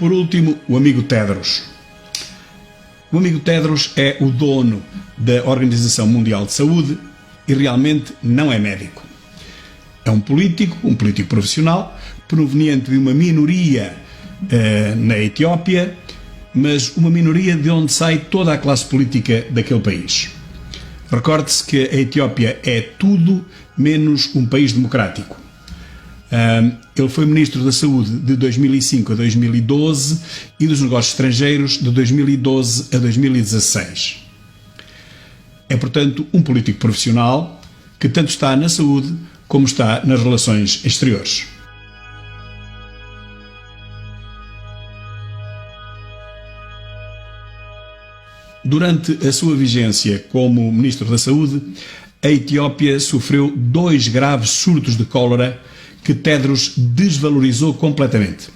Por último, o amigo Tedros. O amigo Tedros é o dono da Organização Mundial de Saúde e realmente não é médico. É um político profissional, proveniente de uma minoria na Etiópia, mas uma minoria de onde sai toda a classe política daquele país. Recorde-se que a Etiópia é tudo menos um país democrático. Ele foi Ministro da Saúde de 2005 a 2012 e dos Negócios Estrangeiros de 2012 a 2016. É, portanto, um político profissional que tanto está na saúde como está nas relações exteriores. Durante a sua vigência como Ministro da Saúde, a Etiópia sofreu 2 graves surtos de cólera que Tedros desvalorizou completamente.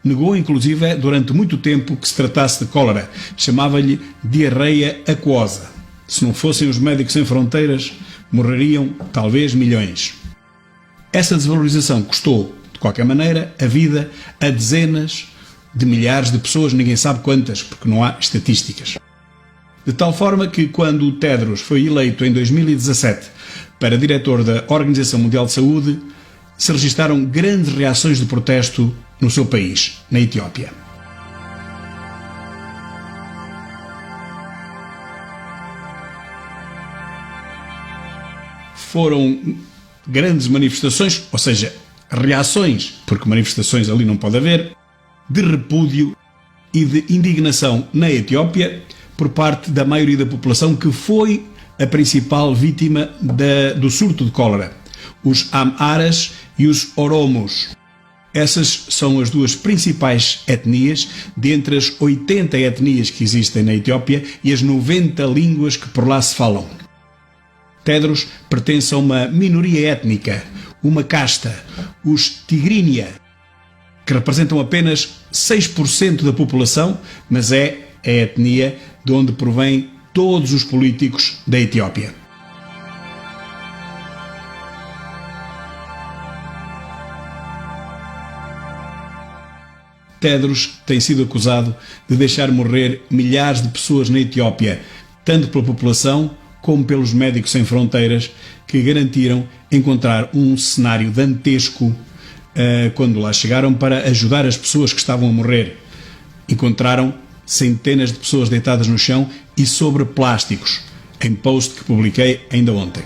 Negou, inclusive, durante muito tempo que se tratasse de cólera. Chamava-lhe diarreia aquosa. Se não fossem os Médicos Sem Fronteiras, morreriam talvez milhões. Essa desvalorização custou, de qualquer maneira, a vida a dezenas de milhares de pessoas, ninguém sabe quantas, porque não há estatísticas. De tal forma que, quando o Tedros foi eleito em 2017 para diretor da Organização Mundial de Saúde, se registaram grandes reações de protesto no seu país, na Etiópia. Foram grandes manifestações, ou seja, reações, porque manifestações ali não pode haver, de repúdio e de indignação na Etiópia por parte da maioria da população, que foi a principal vítima do surto de cólera. Os Amharas e os Oromos. Essas são as 2 principais etnias, dentre as 80 etnias que existem na Etiópia e as 90 línguas que por lá se falam. Tedros pertence a uma minoria étnica, uma casta, os Tigrinya, que representam apenas 6% da população, mas é a etnia de onde provém todos os políticos da Etiópia. Tedros tem sido acusado de deixar morrer milhares de pessoas na Etiópia, tanto pela população como pelos Médicos Sem Fronteiras, que garantiram encontrar um cenário dantesco quando lá chegaram para ajudar as pessoas que estavam a morrer. Encontraram centenas de pessoas deitadas no chão e sobre plásticos, em post que publiquei ainda ontem.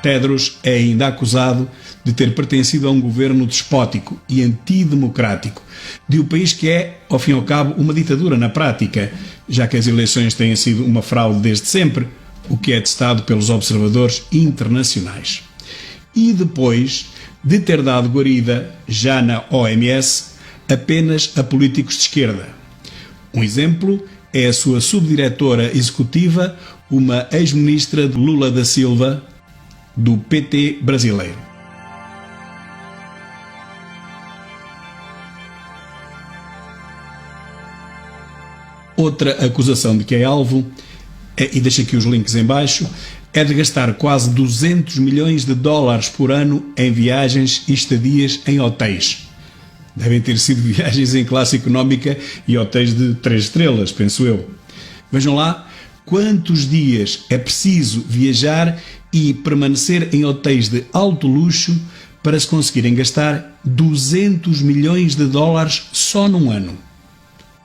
Tedros é ainda acusado de ter pertencido a um governo despótico e antidemocrático de um país que é, ao fim e ao cabo, uma ditadura na prática, já que as eleições têm sido uma fraude desde sempre, o que é atestado pelos observadores internacionais. E depois de ter dado guarida, já na OMS, apenas a políticos de esquerda. Um exemplo é a sua subdiretora executiva, uma ex-ministra de Lula da Silva, do PT brasileiro. Outra acusação de que é alvo, e deixo aqui os links em baixo, é de gastar quase 200 milhões de dólares por ano em viagens e estadias em hotéis. Devem ter sido viagens em classe económica e hotéis de 3 estrelas, penso eu. Vejam lá quantos dias é preciso viajar e permanecer em hotéis de alto luxo para se conseguirem gastar 200 milhões de dólares só num ano.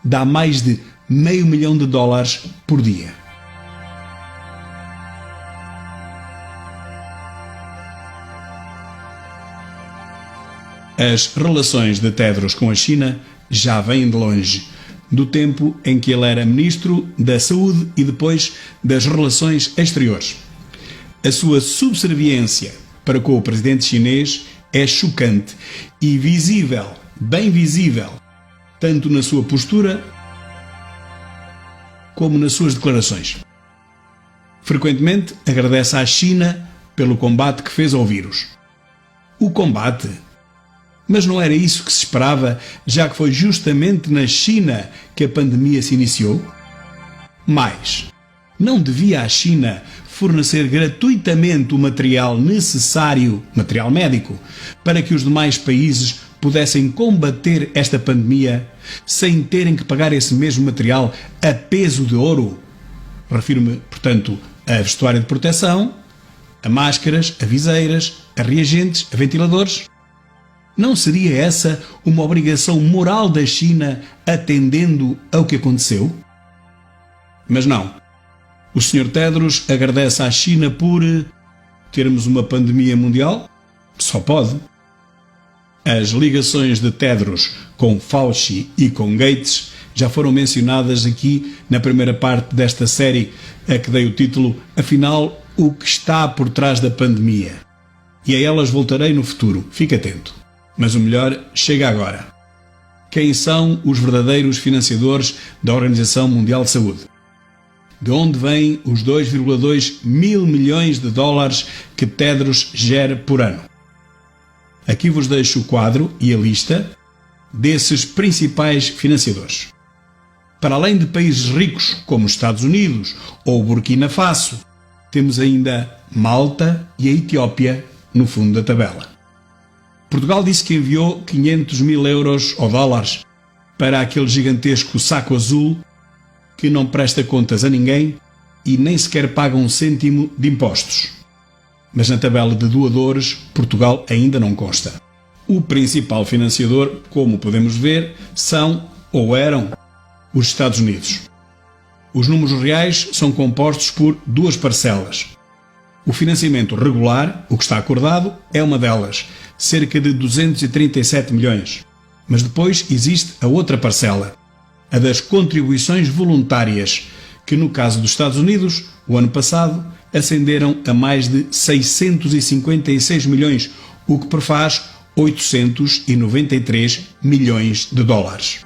Dá mais de $500 mil por dia. As relações de Tedros com a China já vêm de longe, do tempo em que ele era Ministro da Saúde e depois das Relações Exteriores. A sua subserviência para com o presidente chinês é chocante e visível, bem visível, tanto na sua postura como nas suas declarações. Frequentemente agradece à China pelo combate que fez ao vírus. O combate? Mas não era isso que se esperava, já que foi justamente na China que a pandemia se iniciou? Mais, não devia a China fornecer gratuitamente o material necessário, material médico, para que os demais países pudessem combater esta pandemia sem terem que pagar esse mesmo material a peso de ouro. Refiro-me, portanto, a vestuário de proteção, a máscaras, a viseiras, a reagentes, a ventiladores. Não seria essa uma obrigação moral da China atendendo ao que aconteceu? Mas não. O Sr. Tedros agradece à China por termos uma pandemia mundial? Só pode. As ligações de Tedros com Fauci e com Gates já foram mencionadas aqui na primeira parte desta série, a que dei o título Afinal, o que está por trás da pandemia? E a elas voltarei no futuro, fique atento. Mas o melhor chega agora. Quem são os verdadeiros financiadores da Organização Mundial de Saúde? De onde vêm os 2,2 mil milhões de dólares que Tedros gera por ano? Aqui vos deixo o quadro e a lista desses principais financiadores. Para além de países ricos como os Estados Unidos ou Burkina Faso, temos ainda Malta e a Etiópia no fundo da tabela. Portugal disse que enviou 500 mil euros ou dólares para aquele gigantesco saco azul que não presta contas a ninguém e nem sequer paga um cêntimo de impostos. Mas na tabela de doadores, Portugal ainda não consta. O principal financiador, como podemos ver, são ou eram os Estados Unidos. Os números reais são compostos por duas parcelas. O financiamento regular, o que está acordado, é uma delas, cerca de 237 milhões. Mas depois existe a outra parcela, a das contribuições voluntárias, que no caso dos Estados Unidos, o ano passado, ascenderam a mais de 656 milhões, o que prefaz 893 milhões de dólares.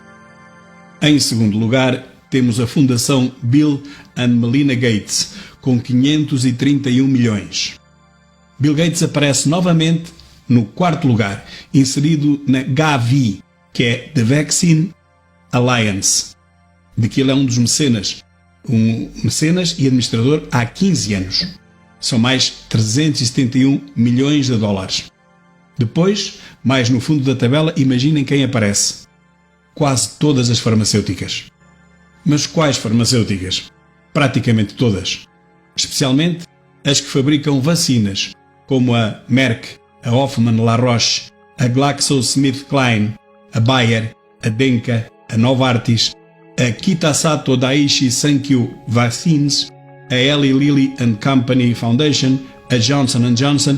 Em segundo lugar, temos a Fundação Bill and Melinda Gates, com 531 milhões. Bill Gates aparece novamente no quarto lugar, inserido na Gavi, que é The Vaccine Alliance, de que ele é um dos mecenas e administrador há 15 anos. São mais 371 milhões de dólares. Depois, mais no fundo da tabela, imaginem quem aparece. Quase todas as farmacêuticas. Mas quais farmacêuticas? Praticamente todas. Especialmente as que fabricam vacinas, como a Merck, a Hoffmann La Roche, a GlaxoSmithKline, a Bayer, a Denka, a Novartis, a Kitasato Daiichi Sankyo Vaccines, a Eli Lilly and Company Foundation, a Johnson & Johnson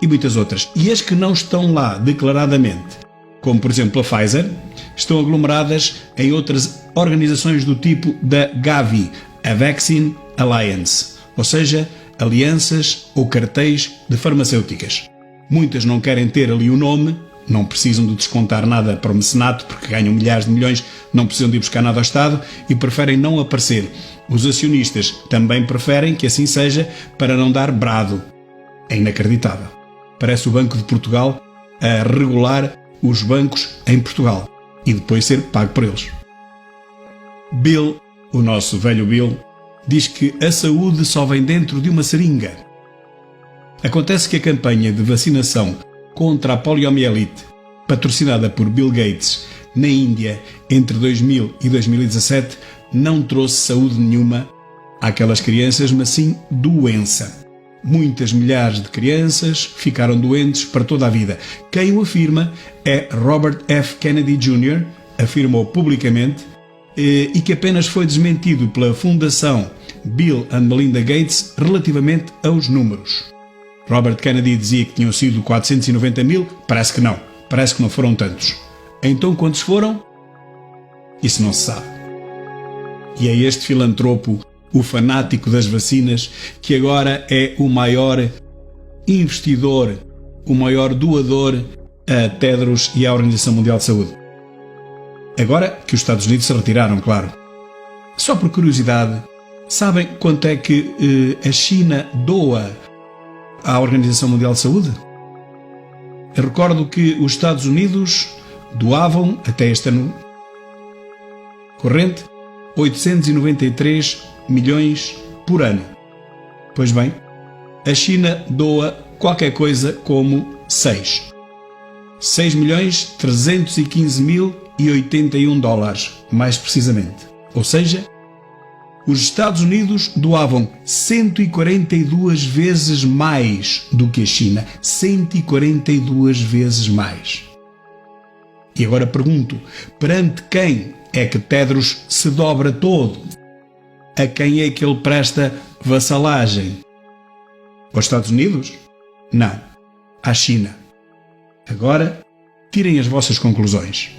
e muitas outras. E as que não estão lá declaradamente, como por exemplo a Pfizer, estão aglomeradas em outras organizações do tipo da Gavi, a Vaccine Alliance, ou seja, alianças ou cartéis de farmacêuticas. Muitas não querem ter ali o nome, não precisam de descontar nada para o mecenato, porque ganham milhares de milhões, não precisam de ir buscar nada ao Estado e preferem não aparecer. Os acionistas também preferem que assim seja para não dar brado. É inacreditável. Parece o Banco de Portugal a regular os bancos em Portugal e depois ser pago por eles. Bill, o nosso velho Bill, diz que a saúde só vem dentro de uma seringa. Acontece que a campanha de vacinação contra a poliomielite, patrocinada por Bill Gates na Índia entre 2000 e 2017, não trouxe saúde nenhuma àquelas crianças, mas sim doença. Muitas milhares de crianças ficaram doentes para toda a vida. Quem o afirma é Robert F. Kennedy Jr., afirmou publicamente, e que apenas foi desmentido pela Fundação Bill and Melinda Gates relativamente aos números. Robert Kennedy dizia que tinham sido 490 mil, parece que não foram tantos. Então quantos foram? Isso não se sabe. E é este filantropo, o fanático das vacinas, que agora é o maior investidor, o maior doador a Tedros e à Organização Mundial de Saúde. Agora que os Estados Unidos se retiraram, claro. Só por curiosidade, sabem quanto é que a China doa à Organização Mundial de Saúde? Eu recordo que os Estados Unidos doavam, até este ano corrente, 893 milhões por ano. Pois bem, A China doa qualquer coisa como 6.315.081 dólares, mais precisamente. Ou seja, os Estados Unidos doavam 142 vezes mais do que a China. 142 vezes mais. E agora pergunto, perante quem é que Tedros se dobra todo? A quem é que ele presta vassalagem? Aos Estados Unidos? Não. À China. Agora, tirem as vossas conclusões.